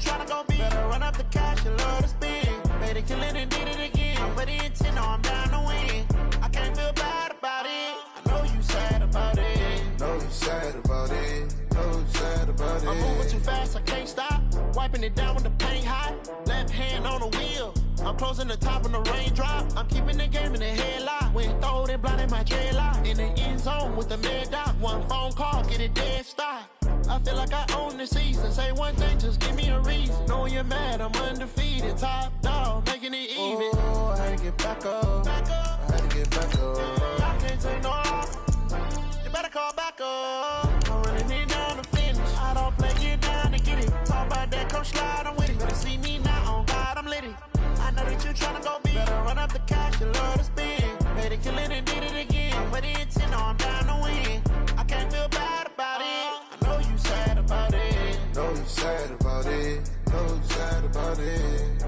tryna go big. Better run up the cash, you love to spin. Better kill it and did it again. But the intent, no, I'm down to win. I can't feel bad about it. I know you sad about it. Know you sad about it. Know you sad about it. I'm moving too fast, I can't stop. Wiping it down when the paint hot. Left hand on the wheel. I'm closing the top when the raindrop. I'm keeping the game in the headlock. When throwed and blinded my dreadlock. In the end zone with the mad dot. One phone call, get it dead stop. I feel like I own the season. Say one thing, just give me a reason. Knowing you're mad, I'm undefeated. Top dog, making it even. Oh, I had to get back up. I had to get back up. I can't take no off. You better call back up. I'm running it down to finish. I don't play, get down to get it. Talk about that, come slide, I'm with it. Better see me now, on God, I'm lit it. I know that you tryna go big. Better run up the cash, you love to spin. Better kill it and did it again. But the intent, no, I'm down to win. I can't feel bad about it. I know you sad about it. Know you sad about it. Know you sad about it.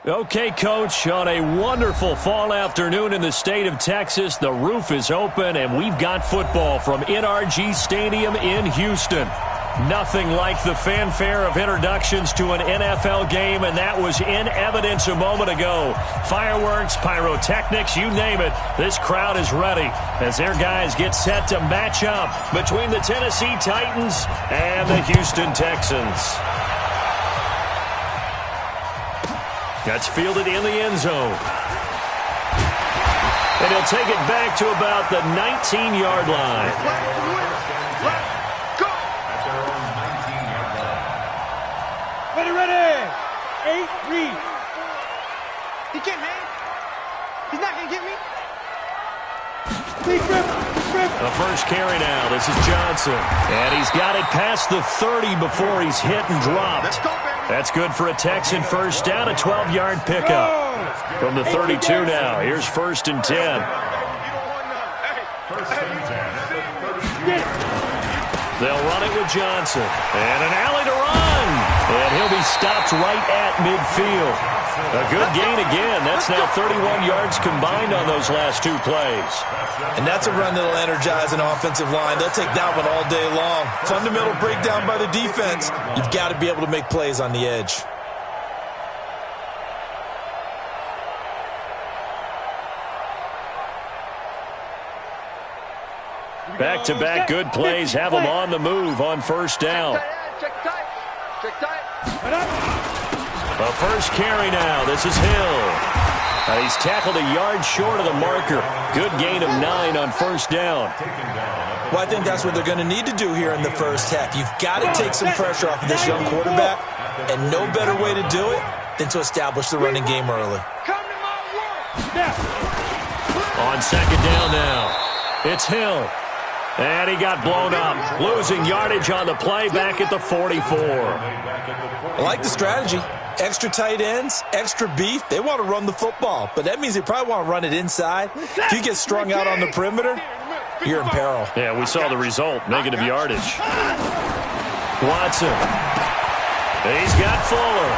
Okay, Coach, on a wonderful fall afternoon in the state of Texas, the roof is open, and we've got football from NRG Stadium in Houston. Nothing like the fanfare of introductions to an NFL game, and that was in evidence a moment ago. Fireworks, pyrotechnics, you name it. This crowd is ready as their guys get set to match up between the Tennessee Titans and the Houston Texans. That's fielded in the end zone. And he'll take it back to about the 19-yard line. Go! Ready. 8, read. He can't hang. He's not going to get me. The first carry now. This is Johnson. And he's got it past the 30 before he's hit and dropped. That's good for a Texan first down, a 12-yard pickup. From the 32 now, here's 1st and 10. They'll run it with Johnson. And an alley to run. And he'll be stopped right at midfield. A good gain again. That's now 31 yards combined on those last two plays. And that's a run that'll energize an offensive line. They'll take that one all day long. Fundamental breakdown by the defense. You've got to be able to make plays on the edge. Back-to-back good plays have them on the move on first down. Check tight. The first carry now. This is Hill. He's tackled a yard short of the marker. Good gain of 9 on first down. Well, I think that's what they're going to need to do here in the first half. You've got to take some pressure off of this young quarterback, and no better way to do it than to establish the running game early. On second down now, it's Hill. And he got blown up, losing yardage on the play back at the 44. I like the strategy. Extra tight ends, extra beef. They want to run the football, but that means they probably want to run it inside. If you get strung out on the perimeter, you're in peril. Yeah, we saw the result, negative yardage. Watson. He's got Fuller.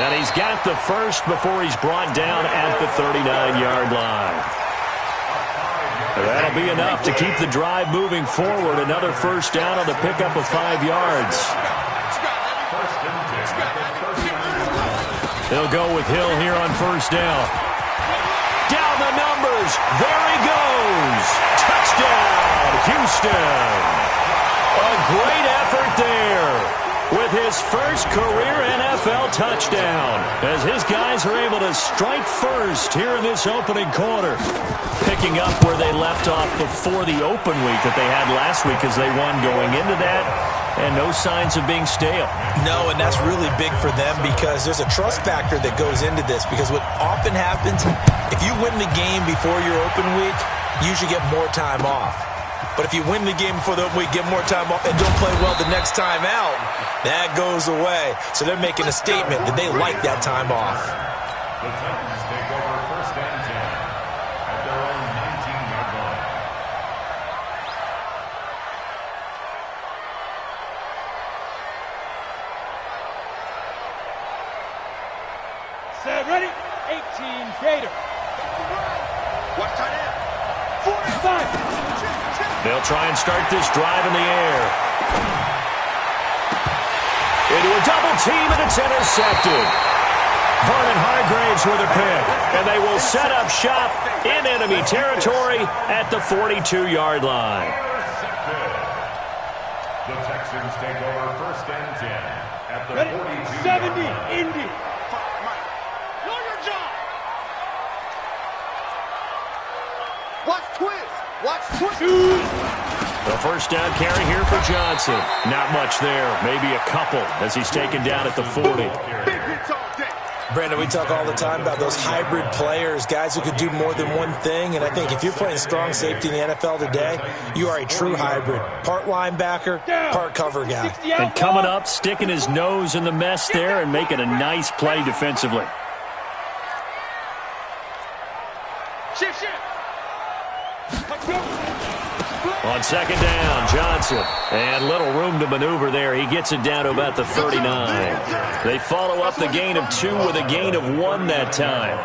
And he's got the first before he's brought down at the 39-yard line. That'll be enough to keep the drive moving forward. Another first down on the pickup of 5 yards. They'll go with Hill here on first down. Down the numbers. There he goes. Touchdown, Houston. A great effort there with his first career NFL touchdown as his guys are able to strike first here in this opening quarter. Picking up where they left off before the open week that they had last week as they won going into that, and no signs of being stale. No, and that's really big for them because there's a trust factor that goes into this, because what often happens, if you win the game before your open week, you usually get more time off. But if you win the game before the open week, get more time off, and don't play well the next time out, that goes away. So they're making a statement that they like that time off. The Titans take over first and 10. at their own 19-yard line. Set, ready? 18, Gator. Watch tight end. 45. They'll try and start this drive in the air. Into a double team, and it's intercepted. Vernon Hargraves with a pick, and they will set up shop in enemy territory at the 42-yard line. The Texans take over 1st and 10 at the 42-yard 70, line. Indy. Know your job. Watch twist. Watch twist. The 1st down carry here for Johnson. Not much there, maybe a couple as he's taken down at the 40. Brandon, we talk all the time about those hybrid players, guys who could do more than one thing, and I think if you're playing strong safety in the NFL today, you are a true hybrid. Part linebacker, part cover guy. And coming up, sticking his nose in the mess there and making a nice play defensively. Shift. On 2nd down, Johnson. And little room to maneuver there. He gets it down to about the 39. They follow up the gain of 2 with a gain of 1 that time.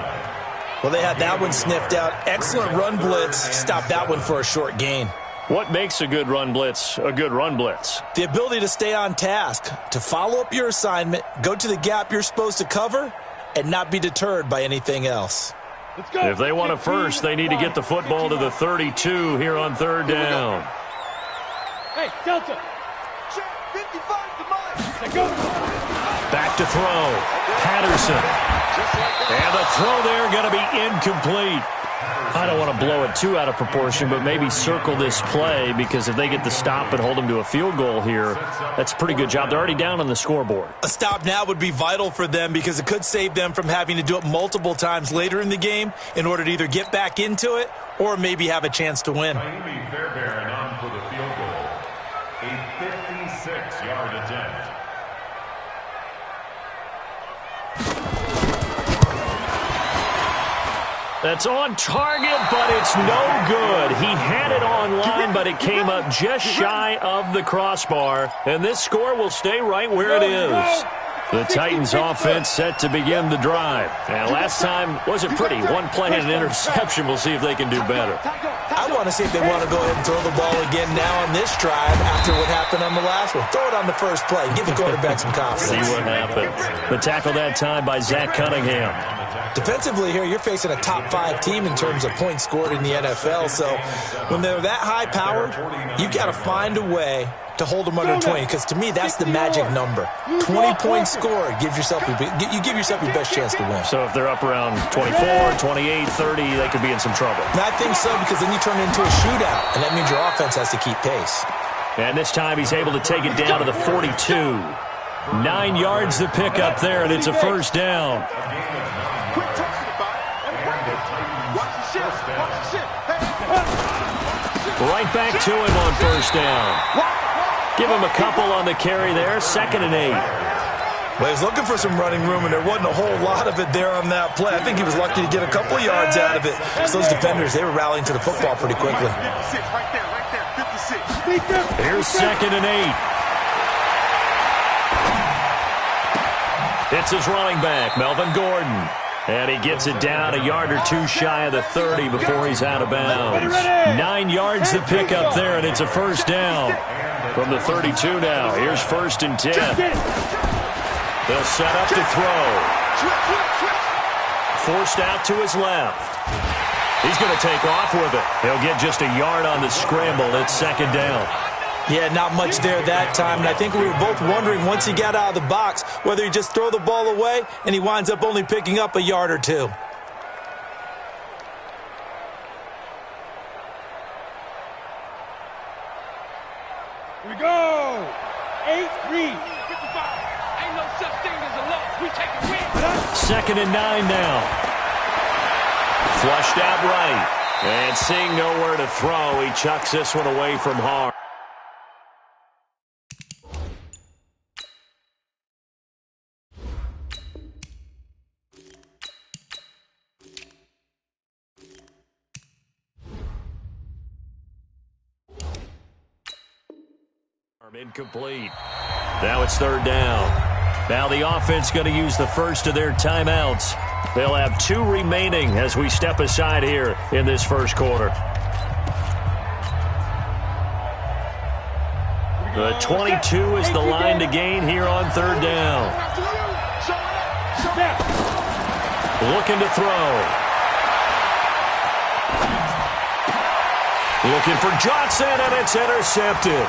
Well, they had that one sniffed out. Excellent run blitz. Stopped that one for a short gain. What makes a good run blitz a good run blitz? The ability to stay on task, to follow up your assignment, go to the gap you're supposed to cover, and not be deterred by anything else. If they want a first, they need to get the football to the 32 here on 3rd down. Hey, Delta. 55 to mine. Go. Back to throw. Patterson. And the throw there going to be incomplete. I don't want to blow it too out of proportion, but maybe circle this play because if they get the stop and hold them to a field goal here, that's a pretty good job. They're already down on the scoreboard. A stop now would be vital for them because it could save them from having to do it multiple times later in the game in order to either get back into it or maybe have a chance to win. Miami Fairbairn on for the field goal. A 56-yard attempt. That's on target, but it's no good. He had it on line, but it came up just shy of the crossbar. And this score will stay right where it is. The Titans offense set to begin the drive. And last time wasn't pretty. One play and an interception. We'll see if they can do better. I want to see if they want to go ahead and throw the ball again now on this drive after what happened on the last one. Throw it on the first play. Give the quarterback some confidence. See what happens. The tackle that time by Zach Cunningham. Defensively here, you're facing a top 5 team in terms of points scored in the NFL. So when they're that high-powered, you've got to find a way to hold them under 20, because to me, that's the magic number. 20 points scored, you give yourself your best chance to win. So if they're up around 24, 28, 30, they could be in some trouble. And I think so, because then you turn it into a shootout, and that means your offense has to keep pace. And this time he's able to take it down to the 42. 9 yards to pick up there, and it's a 1st down. Right back to him on 1st down. Give him a couple on the carry there. 2nd and 8. Well, he was looking for some running room, and there wasn't a whole lot of it there on that play. I think he was lucky to get a couple of yards out of it, because those defenders, they were rallying to the football pretty quickly. Here's 2nd and 8. It's his running back, Melvin Gordon. And he gets it down a yard or 2 shy of the 30 before he's out of bounds. 9 yards to pick up there, and it's a 1st down. From the 32 now, here's 1st and 10. They'll set up to throw. Forced out to his left. He's going to take off with it. He'll get just a yard on the scramble. It's 2nd down. Yeah, not much there that time, and I think we were both wondering once he got out of the box whether he just throw the ball away and he winds up only picking up a yard or 2. Here we go. 8 read. 55. Ain't no such thing as a loss. We take a win. 2nd and 9 now. Flushed out right. And seeing nowhere to throw, he chucks this one away from hard. Incomplete. Now it's third down. Now the offense going to use the first of their timeouts. They'll have 2 remaining as we step aside here in this first quarter. The 22 is the line to gain here on third down. Looking to throw. Looking for Johnson, and it's intercepted.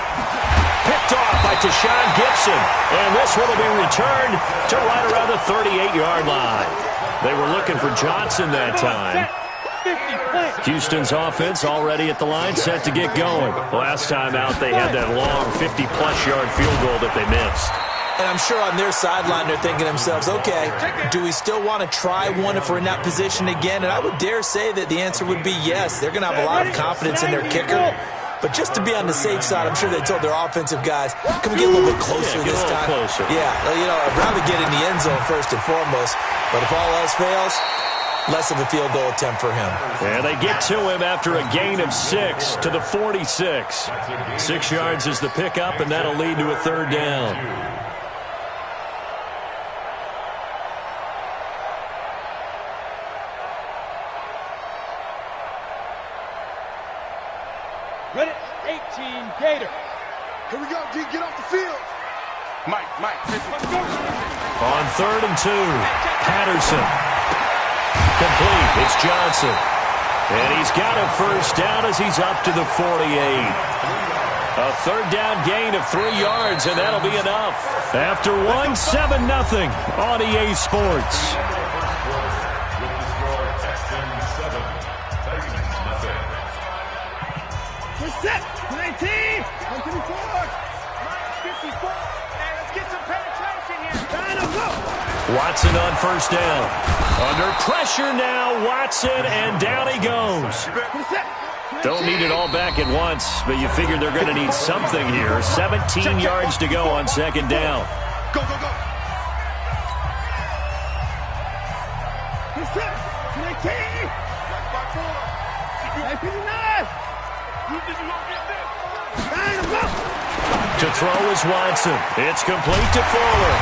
Picked off by Tashawn Gibson. And this one will be returned to right around the 38-yard line. They were looking for Johnson that time. Houston's offense already at the line, set to get going. Last time out, they had that long 50-plus yard field goal that they missed. And I'm sure on their sideline they're thinking to themselves, okay, do we still want to try one if we're in that position again? And I would dare say that the answer would be yes. They're going to have a lot of confidence in their kicker. But just to be on the safe side, I'm sure they told their offensive guys, can we get a little bit closer this time? Closer. Yeah, I'd rather get in the end zone first and foremost. But if all else fails, less of a field goal attempt for him. And they get to him after a gain of 6 to the 46. 6 yards is the pickup, and that'll lead to a third down. Ready, 18, Gator. Here we go, D. Get off the field. Mike. Let's go. On 3rd and 2, Patterson. Complete. It's Johnson. And he's got a first down as he's up to the 48. A third down gain of 3 yards, and that'll be enough. After 7-0 on EA Sports. Set, 19, 124, 54. Hey, let's get some penetration here. Watson on first down. Under pressure now, Watson, and down he goes. Don't need it all back at once, but you figure they're going to need something here. 17 yards to go on second down. Go. To throw is Watson. It's complete to Fuller.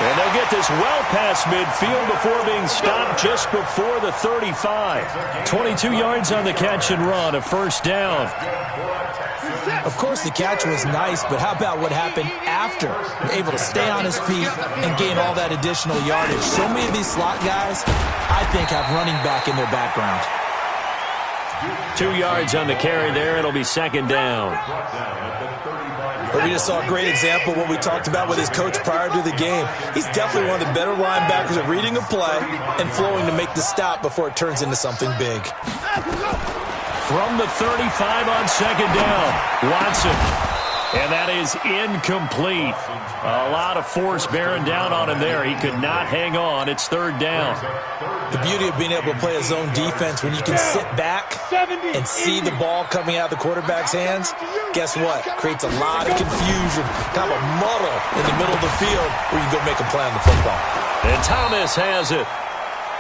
And they'll get this well past midfield before being stopped just before the 35. 22 yards on the catch and run, a first down. Of course, the catch was nice, but how about what happened after? Able to stay on his feet and gain all that additional yardage. So many of these slot guys, I think, have running back in their background. 2 yards on the carry there. It'll be second down. But we just saw a great example of what we talked about with his coach prior to the game. He's definitely one of the better linebackers at reading a play and flowing to make the stop before it turns into something big. From the 35 on second down, Watson. And that is incomplete. A lot of force bearing down on him there. He could not hang on. It's third down. The beauty of being able to play a zone defense when you can sit back and see the ball coming out of the quarterback's hands, guess what? Creates a lot of confusion, kind of a muddle in the middle of the field where you can go make a play on the football. And Thomas has it.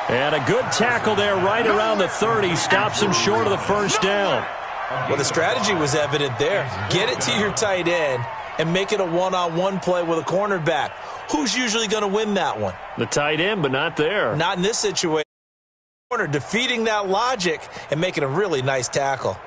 And a good tackle there right around the 30. Stops him short of the first down. Well, the strategy was evident there. Get it to your tight end and make it a one-on-one play with a cornerback. Who's usually going to win that one? The tight end, but not there. Not in this situation. Corner defeating that logic and making a really nice tackle.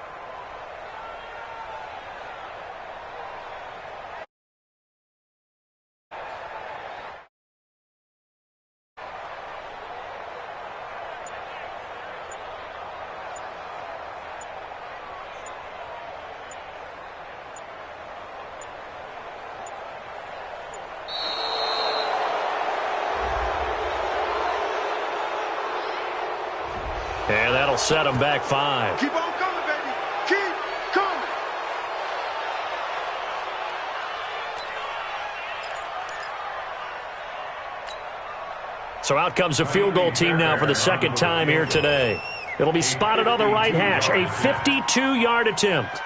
And that'll set him back 5. Keep on coming, baby. Keep coming. So out comes a field goal team now for the second time here today. It'll be spotted on the right hash. A 52-yard attempt.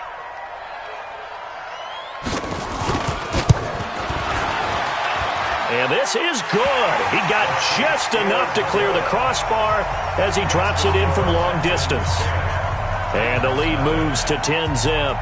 And this is good. He got just enough to clear the crossbar as he drops it in from long distance. And the lead moves to 10-zip.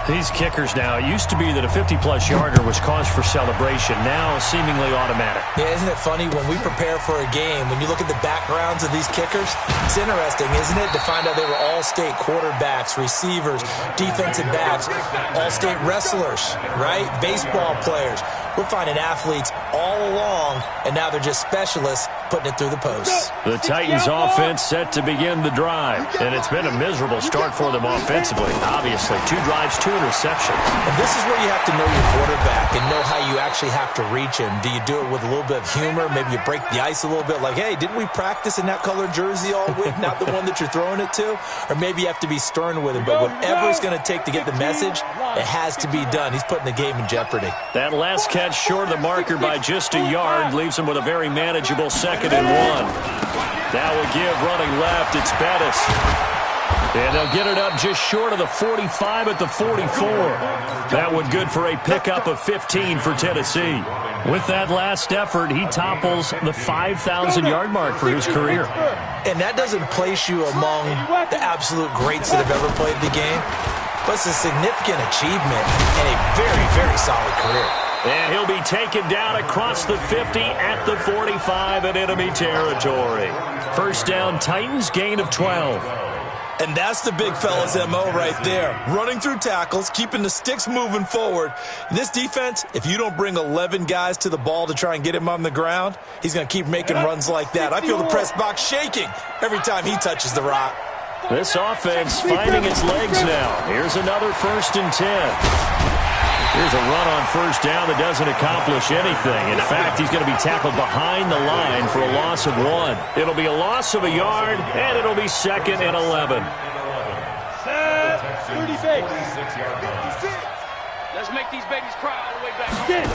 These kickers now, it used to be that a 50-plus yarder was cause for celebration. Now, seemingly automatic. Yeah, isn't it funny? When we prepare for a game, when you look at the backgrounds of these kickers, it's interesting, isn't it, to find out they were all-state quarterbacks, receivers, defensive backs, all-state wrestlers, right? Baseball players. We're finding athletes all along, and now they're just specialists putting it through the posts. The Titans offense set to begin the drive, and it's been a miserable start for them offensively. Obviously, 2 drives, 2 interceptions. And this is where you have to know your quarterback and know how you actually have to reach him. Do you do it with a little bit of humor? Maybe you break the ice a little bit, like, hey, didn't we practice in that colored jersey all week, not the one that you're throwing it to? Or maybe you have to be stern with him, but whatever it's going to take to get the message, it has to be done. He's putting the game in jeopardy. That last catch short of the marker by just a yard leaves him with a very manageable 2nd and 1. That will give running left. It's Bettis. And they'll get it up just short of the 45 at the 44. That one good for a pickup of 15 for Tennessee. With that last effort, he topples the 5,000-yard mark for his career. And that doesn't place you among the absolute greats that have ever played the game, but it's a significant achievement and a very, very solid career. And he'll be taken down across the 50 at the 45 in enemy territory. First down, Titans, gain of 12. And that's the big fella's MO right there. Running through tackles, keeping the sticks moving forward. This defense, if you don't bring 11 guys to the ball to try and get him on the ground, he's going to keep making runs like that. I feel the press box shaking every time he touches the rock. This offense finding its legs now. Here's another 1st and 10. Here's a run on first down that doesn't accomplish anything. In fact, he's going to be tackled behind the line for a loss of 1. It'll be a loss of a yard, and it'll be 2nd and 11. Set, 36. Let's make these babies cry all the way back home.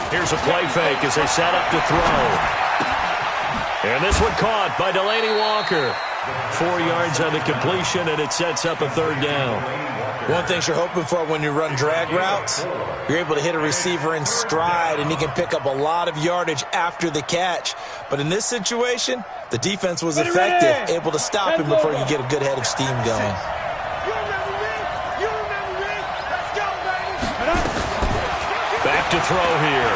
Here's a play fake as they set up to throw. And this one caught by Delaney Walker. 4 yards on the completion, and it sets up a 3rd down. One thing you're hoping for when you run drag routes, you're able to hit a receiver in stride, and he can pick up a lot of yardage after the catch. But in this situation, the defense was effective, able to stop him before you get a good head of steam going. Back to throw here.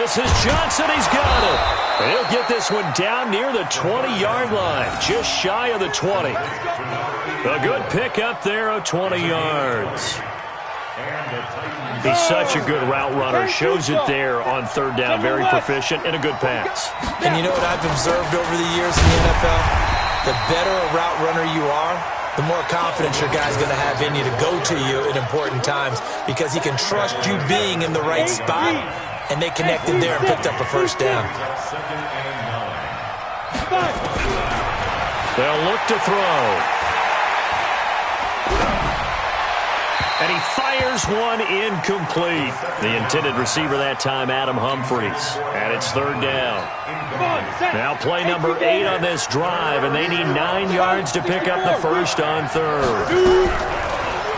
This is Johnson. He's got it. He'll get this one down near the 20-yard line, just shy of the 20. A good pickup there of 20 yards. He's such a good route runner. Shows it there on 3rd down. Very proficient and a good pass. And you know what I've observed over the years in the NFL? The better a route runner you are, the more confidence your guy's going to have in you to go to you at important times because he can trust you being in the right spot. And they connected there and picked up a 1st down. They'll look to throw. And he fires one incomplete. The intended receiver that time, Adam Humphries. And it's 3rd down. Now play number 8 on this drive, and they need 9 yards to pick up the 1st on 3rd.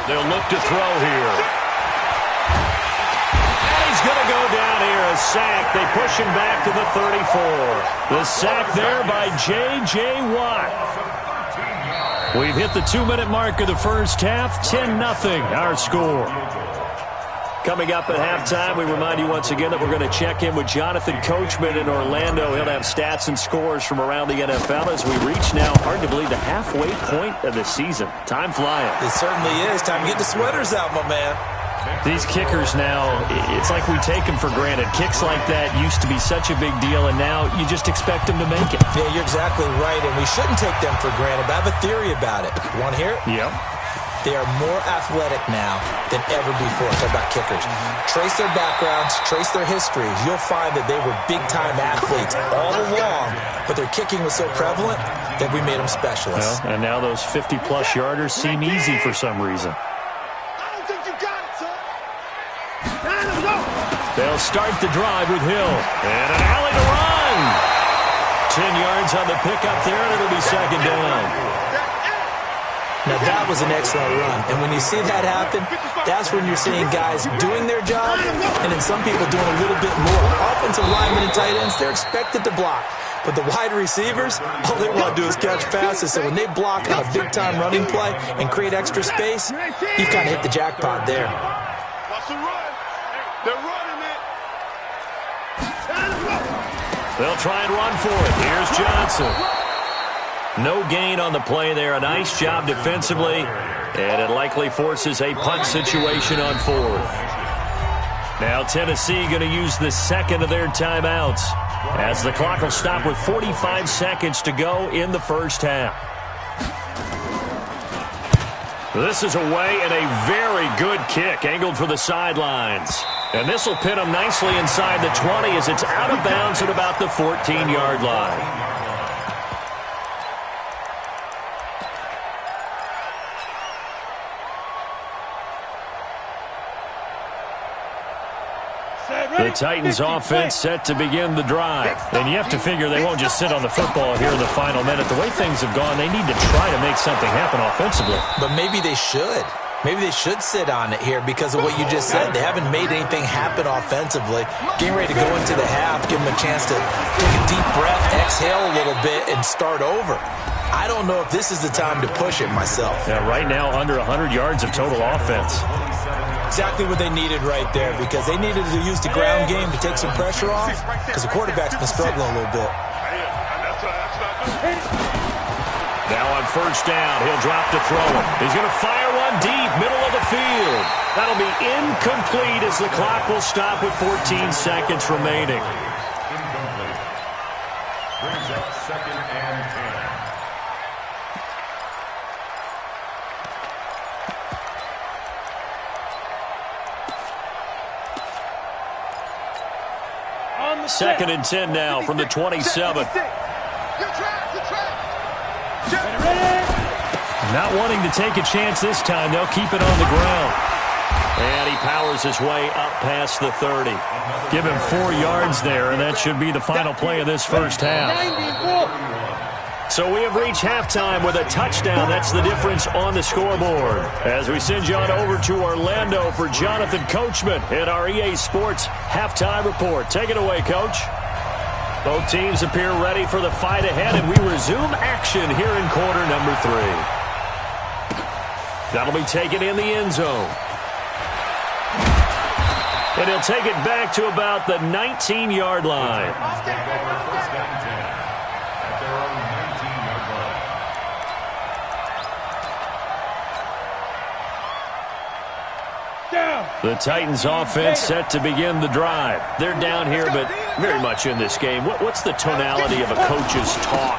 They'll look to throw here. Going to go down here, a sack. They push him back to the 34. The sack there by J.J. Watt. We've hit the 2-minute mark of the first half. 10-0 our score. Coming up at halftime, we remind you once again that we're going to check in with Jonathan Coachman in Orlando. He'll have stats and scores from around the NFL as we reach now, hard to believe, the halfway point of the season. Time flying. It certainly is. Time to get the sweaters out, my man. These kickers now, it's like we take them for granted. Kicks like that used to be such a big deal, and now you just expect them to make it. Yeah, you're exactly right, and we shouldn't take them for granted, but I have a theory about it. You want to hear it? Yep. They are more athletic now than ever before. Talk about kickers. Trace their backgrounds, trace their histories. You'll find that they were big-time athletes all along, but their kicking was so prevalent that we made them specialists. Well, and now those 50-plus yarders seem easy for some reason. They'll start the drive with Hill. And an alley to run. 10 yards on the pickup there, and it'll be 2nd down. Now, that was an excellent run. And when you see that happen, that's when you're seeing guys doing their job and then some people doing a little bit more. Offensive linemen and tight ends, they're expected to block. But the wide receivers, all they want to do is catch passes. So when they block on a big-time running play and create extra space, you've kind of hit the jackpot there. Watch the run. They're running it. They'll try and run for it. Here's Johnson. No gain on the play there. A nice job defensively. And it likely forces a punt situation on fourth. Now Tennessee going to use the second of their timeouts, as the clock will stop with 45 seconds to go in the first half. This is away and a very good kick angled for the sidelines. And this will pin them nicely inside the 20 as it's out of bounds at about the 14-yard line. The Titans offense set to begin the drive. And you have to figure they won't just sit on the football here in the final minute. The way things have gone, they need to try to make something happen offensively. But maybe they should. Maybe they should sit on it here because of what you just said. They haven't made anything happen offensively. Getting ready to go into the half, give them a chance to take a deep breath, exhale a little bit, and start over. I don't know if this is the time to push it myself. Yeah, right now under 100 yards of total offense. Exactly what they needed right there, because they needed to use the ground game to take some pressure off, because the quarterback's been struggling a little bit. Now on first down, he'll drop to throw it. He's going to fire one deep, middle of the field. That'll be incomplete as the clock will stop with 14 seconds remaining. Incomplete. Brings up 2nd and 10. Second and 10 now from the 27. Not wanting to take a chance this time. They'll keep it on the ground. And he powers his way up past the 30. Give him 4 yards there, and that should be the final play of this first half. So we have reached halftime with a touchdown. That's the difference on the scoreboard. As we send you on over to Orlando for Jonathan Coachman in our EA Sports Halftime Report. Take it away, Coach. Both teams appear ready for the fight ahead, and we resume action here in quarter number 3. That'll be taken in the end zone. And he'll take it back to about the 19-yard line. The Titans offense set to begin the drive. They're down here, but very much in this game. What's the tonality of a coach's talk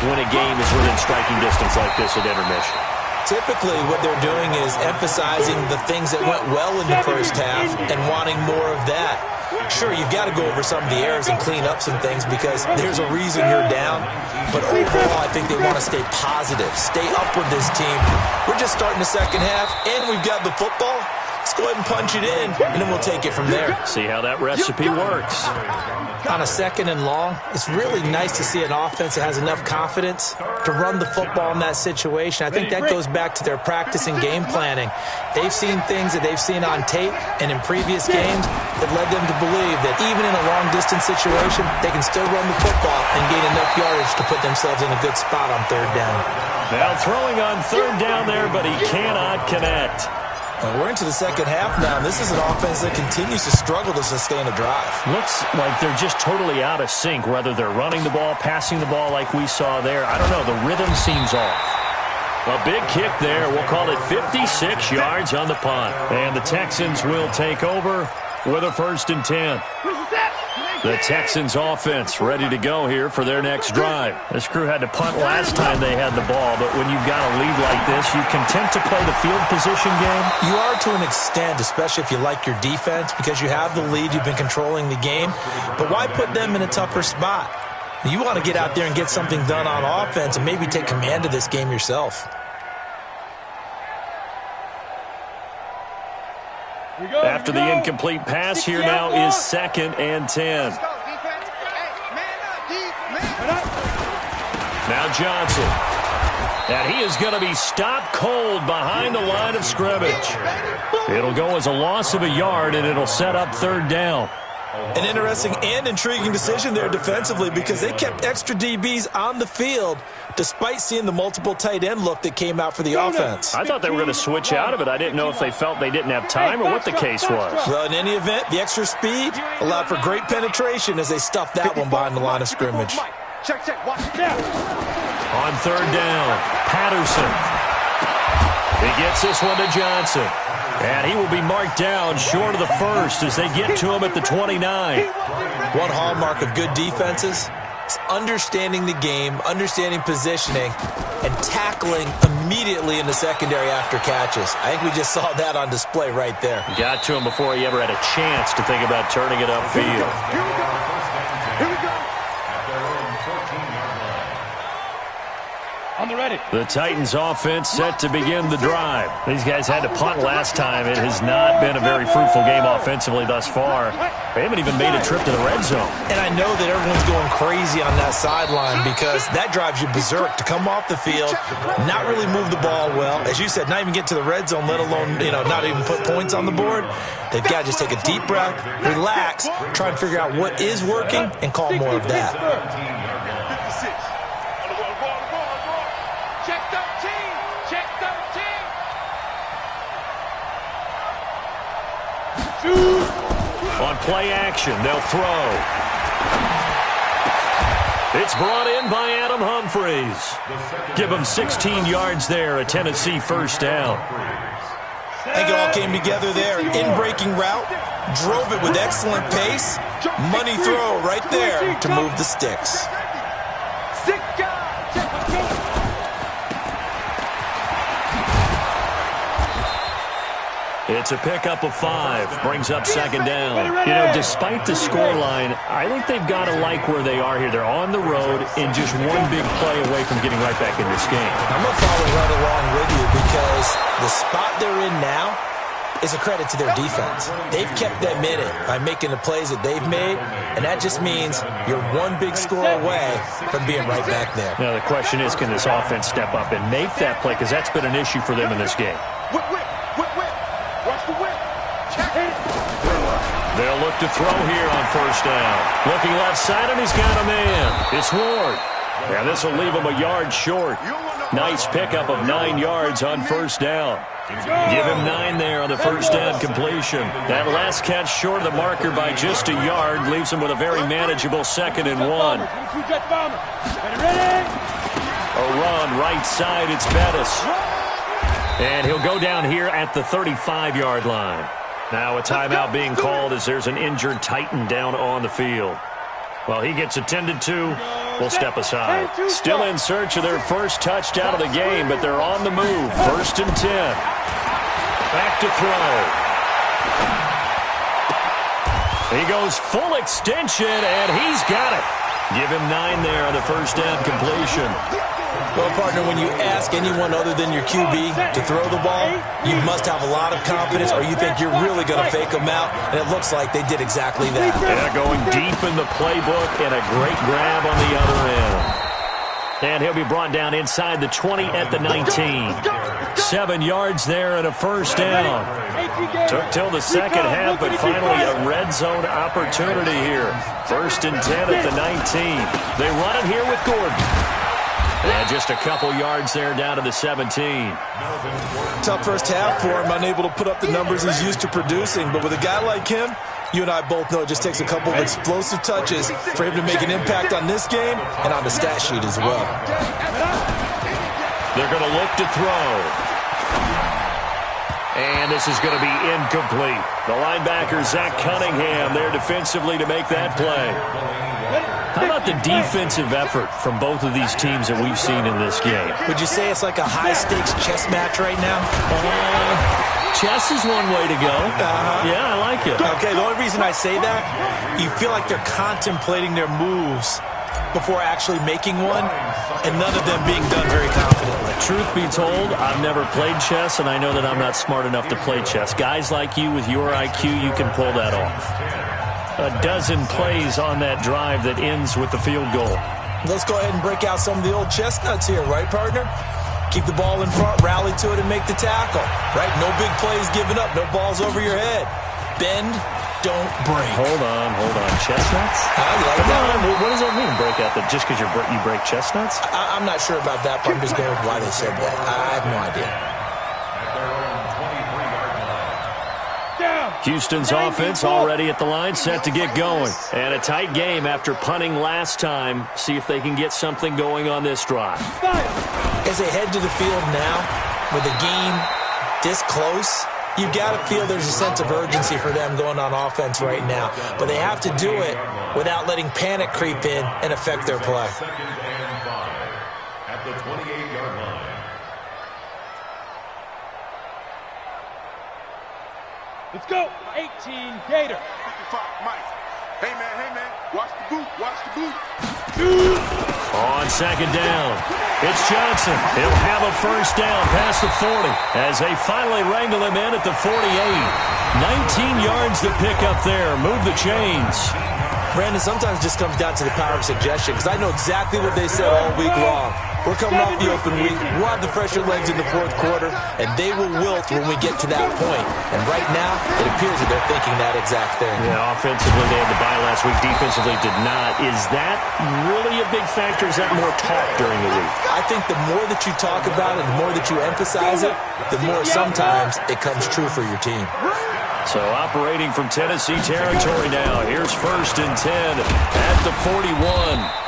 when a game is within striking distance like this at intermission? Typically, what they're doing is emphasizing the things that went well in the first half and wanting more of that. Sure, you've got to go over some of the errors and clean up some things because there's a reason you're down. But overall, I think they want to stay positive, stay up with this team. We're just starting the second half, and we've got the football. Let's go ahead and punch it in, and then we'll take it from there. See how that recipe works. On a second and long, it's really nice to see an offense that has enough confidence to run the football in that situation. I think that goes back to their practice and game planning. They've seen things that they've seen on tape and in previous games that led them to believe that even in a long-distance situation, they can still run the football and gain enough yardage to put themselves in a good spot on third down. Now throwing on third down there, but he cannot connect. And we're into the second half now, and this is an offense that continues to struggle to sustain a drive. Looks like they're just totally out of sync, whether they're running the ball, passing the ball like we saw there. I don't know. The rhythm seems off. A big kick there. We'll call it 56 yards on the punt. And the Texans will take over with a 1st and 10. The Texans offense ready to go here for their next drive. This crew had to punt last time they had the ball, but when you've got a lead like this, you content to play the field position game? You are to an extent, especially if you like your defense, because you have the lead, you've been controlling the game. But why put them in a tougher spot? You want to get out there and get something done on offense and maybe take command of this game yourself. After the incomplete pass, here now is 2nd and 10. Now Johnson. And he is going to be stopped cold behind the line of scrimmage. It'll go as a loss of a yard, and it'll set up third down. An interesting and intriguing decision there defensively because they kept extra DBs on the field despite seeing the multiple tight end look that came out for the offense. I thought they were going to switch out of it. I didn't know if they felt they didn't have time or what the case was. Well, in any event, the extra speed allowed for great penetration as they stuffed that one behind the line of scrimmage. On third down, Patterson. He gets this one to Johnson. And he will be marked down short of the first as they get to him at the 29. One hallmark of good defenses is understanding the game, understanding positioning, and tackling immediately in the secondary after catches. I think we just saw that on display right there. Got to him before he ever had a chance to think about turning it upfield. On the ready. The Titans offense set to begin the drive. These guys had to punt last time. It has not been a very fruitful game offensively thus far. They haven't even made a trip to the red zone. And I know that everyone's going crazy on that sideline because that drives you berserk to come off the field, not really move the ball well. As you said, not even get to the red zone, let alone, not even put points on the board. They've got to just take a deep breath, relax, try and figure out what is working, and call more of that. On play action, they'll throw. It's brought in by Adam Humphries. Give him 16 yards there, a Tennessee first down. I think it all came together there. In-breaking route, drove it with excellent pace. Money throw right there to move the sticks. It's a pickup of 5, brings up second down. Despite the scoreline, I think they've got to like where they are here. They're on the road and just one big play away from getting right back in this game. I'm going to follow right along with you because the spot they're in now is a credit to their defense. They've kept them in it by making the plays that they've made, and that just means you're one big score away from being right back there. Now, the question is, can this offense step up and make that play? Because that's been an issue for them in this game. They'll look to throw here on first down. Looking left side, and he's got a man. It's Ward. And this will leave him a yard short. Nice pickup of 9 yards on first down. Give him 9 there on the first down completion. That last catch short of the marker by just a yard leaves him with a very manageable 2nd and 1. A run right side, it's Bettis. And he'll go down here at the 35-yard line. Now a timeout being called as there's an injured Titan down on the field. Well, he gets attended to. We'll step aside. Still in search of their first touchdown of the game, but they're on the move. 1st and 10. Back to throw. He goes full extension, and he's got it. Give him 9 there on the first down completion. Well, partner, when you ask anyone other than your QB to throw the ball, you must have a lot of confidence or you think you're really going to fake them out, and it looks like they did exactly that. Yeah, going deep in the playbook and a great grab on the other end. And he'll be brought down inside the 20 at the 19. 7 yards there and a first down. Took till the second half, but finally a red zone opportunity here. 1st and 10 at the 19. They run it here with Gordon. And just a couple yards there down to the 17. Tough first half for him, unable to put up the numbers he's used to producing. But with a guy like him, you and I both know it just takes a couple of explosive touches for him to make an impact on this game and on the stat sheet as well. They're going to look to throw. And this is going to be incomplete. The linebacker, Zach Cunningham, there defensively to make that play. How about the defensive effort from both of these teams that we've seen in this game? Would you say it's like a high-stakes chess match right now? Chess is one way to go. Yeah, I like it. Okay, the only reason I say that, you feel like they're contemplating their moves before actually making one, and none of them being done very confidently. Truth be told, I've never played chess, and I know that I'm not smart enough to play chess. Guys like you with your IQ, you can pull that off. A dozen plays on that drive that ends with the field goal. Let's go ahead and break out some of the old chestnuts here, right, partner? Keep the ball in front, rally to it, and make the tackle, right? No big plays given up, no balls over your head. Bend, don't break. Hold on. Chestnuts? You like that one? What does that mean, break out? Just because you break chestnuts? I'm not sure about that, but I'm just going with why they said that. I have no idea. Houston's offense already at the line, set to get going. And a tight game after punting last time. See if they can get something going on this drive. As they head to the field now, with the game this close, you got to feel there's a sense of urgency for them going on offense right now. But they have to do it without letting panic creep in and affect their play. Second and 5 at the 28-yard line. Let's go. 18 Gator. 55 Mike. Hey man, watch the boot. On second down, it's Johnson. He'll have a first down past the 40 as they finally wrangle him in at the 48. 19 yards to pick up there. Move the chains. Brandon, sometimes it just comes down to the power of suggestion, because I know exactly what they said all week long. We're coming off the open week. We'll have the fresher legs in the fourth quarter, and they will wilt when we get to that point. And right now, it appears that they're thinking that exact thing. Yeah, offensively, they had the bye last week. Defensively, did not. Is that really a big factor? Is that more talk during the week? I think the more that you talk about it, the more that you emphasize it, the more sometimes it comes true for your team. So operating from Tennessee territory now. Here's 1st and 10 at the 41.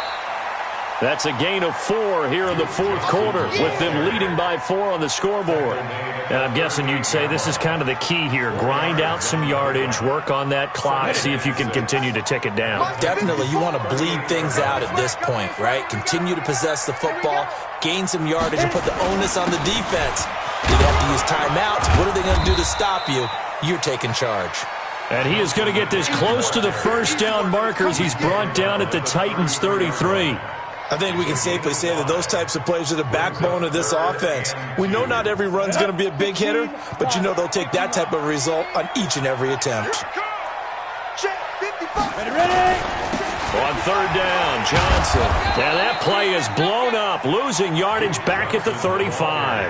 That's a gain of 4 here in the fourth quarter, with them leading by 4 on the scoreboard. And I'm guessing you'd say this is kind of the key here. Grind out some yardage, work on that clock, see if you can continue to tick it down. Definitely. You want to bleed things out at this point, right? Continue to possess the football, gain some yardage, and put the onus on the defense. Do they have to use timeouts? What are they going to do to stop you? You're taking charge. And he is going to get this close to the first down markers. He's brought down at the Titans' 33. I think we can safely say that those types of plays are the backbone of this offense. We know not every run's going to be a big hitter, but you know they'll take that type of result on each and every attempt. Ready. On 3rd down, Johnson. And that play is blown up, losing yardage back at the 35.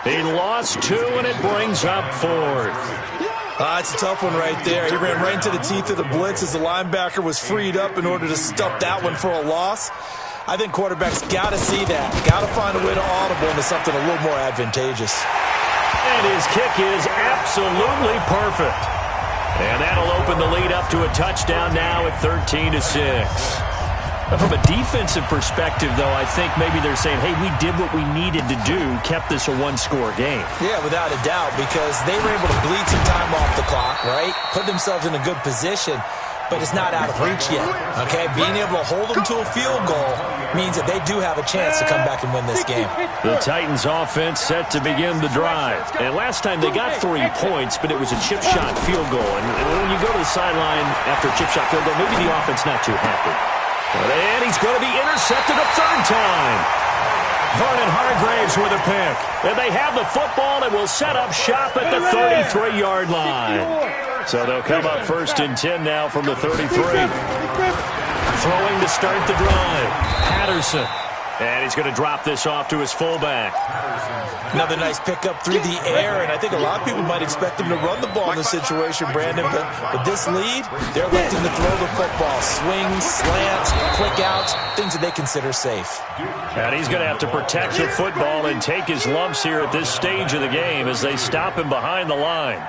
He lost 2, and it brings up 4th. It's a tough one right there. He ran right into the teeth of the blitz as the linebacker was freed up in order to stuff that one for a loss. I think quarterbacks got to see that. Got to find a way to audible into something a little more advantageous. And his kick is absolutely perfect. And that'll open the lead up to a touchdown now at 13-6. From a defensive perspective, though, I think maybe they're saying, hey, we did what we needed to do, kept this a one-score game. Yeah, without a doubt, because they were able to bleed some time off the clock, right? Put themselves in a good position, but it's not out of reach yet, okay? Being able to hold them to a field goal means that they do have a chance to come back and win this game. The Titans offense set to begin the drive. And last time they got 3 points, but it was a chip shot field goal. And when you go to the sideline after a chip shot field goal, maybe the offense not too happy. And he's going to be intercepted a 3rd time. Vernon Hargraves with a pick. And they have the football and will set up shop at the 33-yard line. So they'll come up 1st and 10 now from the 33. Throwing to start the drive. Patterson. And he's going to drop this off to his fullback. Another nice pickup through the air, and I think a lot of people might expect him to run the ball in this situation, Brandon, but with this lead, they're electing to throw the football. Swings, slants, quick outs, things that they consider safe. And he's going to have to protect the football and take his lumps here at this stage of the game as they stop him behind the line.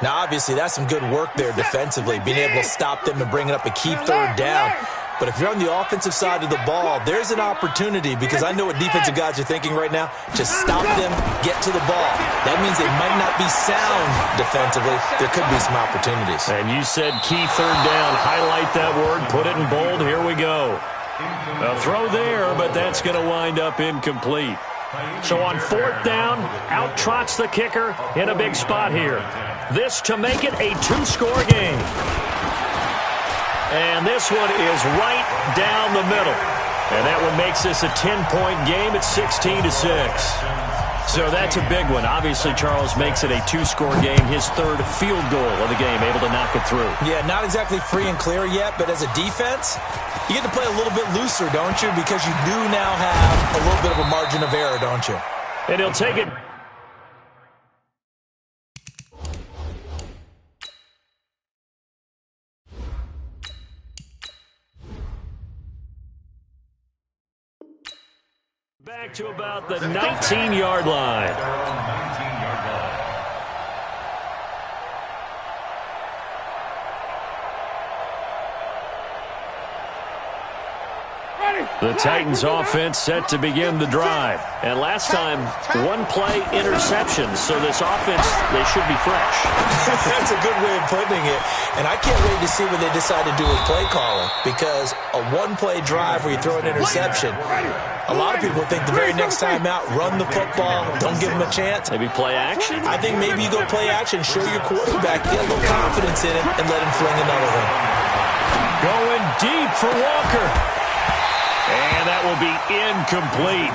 Now, obviously, that's some good work there defensively, being able to stop them and bringing up a key 3rd down. But if you're on the offensive side of the ball, there's an opportunity, because I know what defensive guys are thinking right now. Just stop them, get to the ball. That means they might not be sound defensively. There could be some opportunities. And you said key 3rd down. Highlight that word. Put it in bold. Here we go. A throw there, but that's going to wind up incomplete. So on 4th down, out trots the kicker in a big spot here. This to make it a 2-score game. And this one is right down the middle. And that one makes this a 10-point game at 16-6. So that's a big one. Obviously, Charles makes it a 2-score game, his 3rd field goal of the game, able to knock it through. Yeah, not exactly free and clear yet, but as a defense, you get to play a little bit looser, don't you? Because you do now have a little bit of a margin of error, don't you? And he'll take it Back to about the 19-yard line. 19-yard line. The Titans offense set to begin the drive. And last time, one-play interception. So this offense, they should be fresh. That's a good way of putting it. And I can't wait to see what they decide to do with play calling. Because a one-play drive where you throw an interception, a lot of people think the very next time out, run the football, don't give them a chance. Maybe play action? I think maybe you go play action, show your quarterback, get a little confidence in him, and let him fling another one. Going deep for Walker. And that will be incomplete.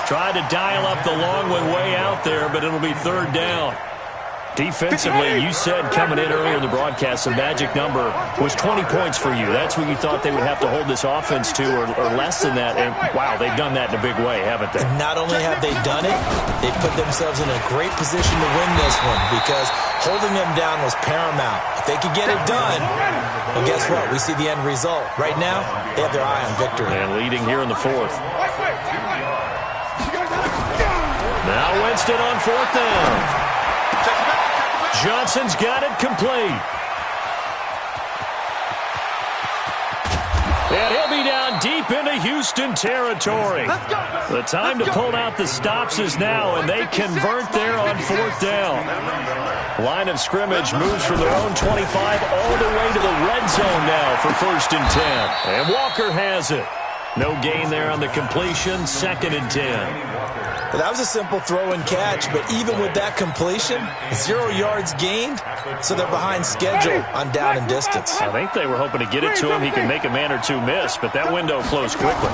Tried to dial up the long one way out there, but it'll be third down. Defensively, you said coming in earlier in the broadcast, the magic number was 20 points for you. That's what you thought they would have to hold this offense to, or less than that. And, wow, they've done that in a big way, haven't they? And not only have they done it, they've put themselves in a great position to win this one because holding them down was paramount. If they could get it done, well, guess what? We see the end result. Right now, they have their eye on victory. And leading here in the fourth. Now Winston on fourth down. Johnson's got it complete. And he'll be down deep into Houston territory. The time to pull out the stops is now, and they convert there on fourth down. Line of scrimmage moves from their own 25 all the way to the red zone now for 1st and 10. And Walker has it. No gain there on the completion, 2nd and 10. Well, that was a simple throw and catch, but even with that completion, 0 yards gained, so they're behind schedule on down and distance. I think they were hoping to get it to him. He can make a man or two miss, but that window closed quickly.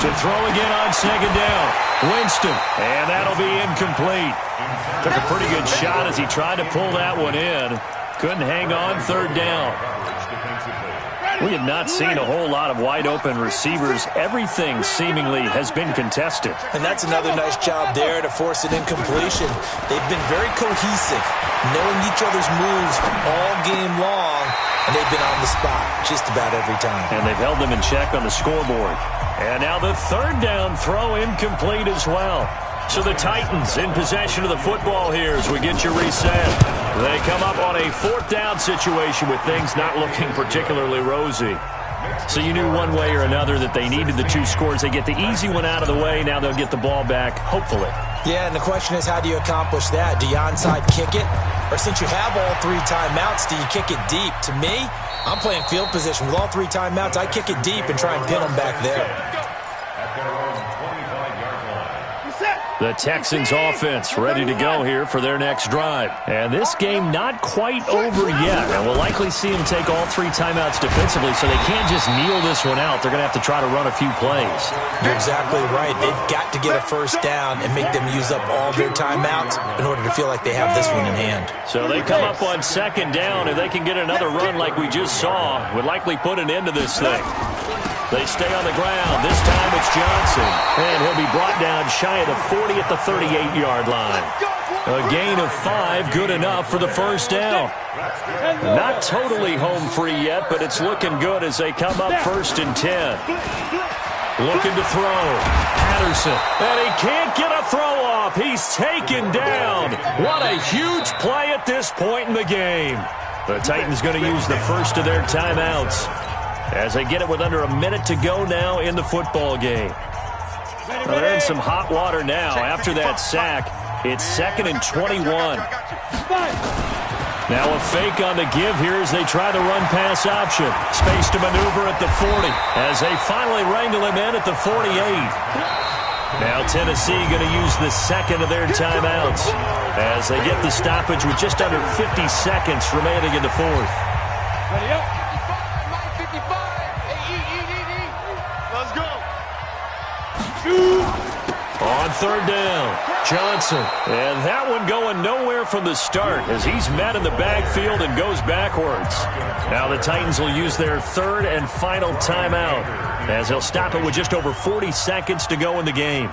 To throw again on 2nd down. Winston, and that'll be incomplete. Took a pretty good shot as he tried to pull that one in. Couldn't hang on 3rd down. We have not seen a whole lot of wide-open receivers. Everything seemingly has been contested. And that's another nice job there to force an incompletion. They've been very cohesive, knowing each other's moves all game long, and they've been on the spot just about every time. And they've held them in check on the scoreboard. And now the 3rd down throw incomplete as well. So the Titans in possession of the football here as we get you reset. They come up on a 4th down situation with things not looking particularly rosy. So you knew one way or another that they needed the 2 scores. They get the easy one out of the way. Now they'll get the ball back, hopefully. Yeah, and the question is, how do you accomplish that? Do you onside kick it? Or since you have all 3 timeouts, do you kick it deep? To me, I'm playing field position. With all 3 timeouts, I kick it deep and try and pin them back there. The Texans offense ready to go here for their next drive. And this game not quite over yet. And we'll likely see them take all 3 timeouts defensively, so they can't just kneel this one out. They're going to have to try to run a few plays. You're exactly right. They've got to get a 1st down and make them use up all their timeouts in order to feel like they have this one in hand. So they come up on 2nd down. If they can get another run like we just saw, would likely put an end to this thing. They stay on the ground. This time it's Johnson. And he'll be brought down shy of the 40 at the 38-yard line. A gain of 5, good enough for the 1st down. Not totally home free yet, but it's looking good as they come up 1st and 10. Looking to throw. Patterson. And he can't get a throw off. He's taken down. What a huge play at this point in the game. The Titans going to use the first of their timeouts as they get it with under a minute to go now in the football game. Well, they're in some hot water now. After that sack, it's 2nd and 21. Now a fake on the give here as they try the run-pass option. Space to maneuver at the 40 as they finally wrangle him in at the 48. Now Tennessee going to use the 2nd of their timeouts as they get the stoppage with just under 50 seconds remaining in the 4th. Ready up. Let's go. On 3rd down, Johnson. And that one going nowhere from the start as he's met in the backfield and goes backwards. Now the Titans will use their 3rd and final timeout as they'll stop it with just over 40 seconds to go in the game.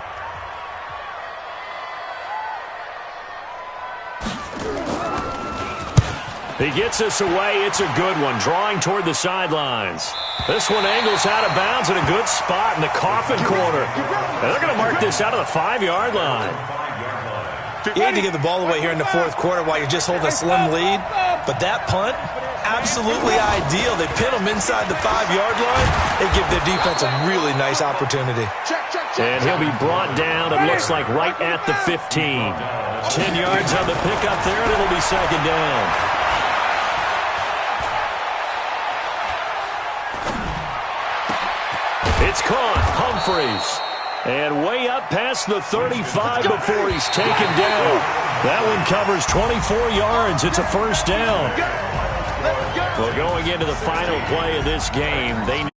He gets us away. It's a good one, drawing toward the sidelines. This one angles out of bounds in a good spot in the coffin corner. And they're going to mark this out of the 5-yard line. You hate to give the ball away here in the fourth quarter while you're just holding a slim lead. But that punt, absolutely ideal. They pin them inside the 5-yard line. They give their defense a really nice opportunity. And he'll be brought down, it looks like, right at the 15. 10 yards on the pickup there, and it'll be second down. It's caught. Humphreys. And way up past the 35 before he's taken down. That one covers 24 yards. It's a first down. Well, going into the final play of this game, they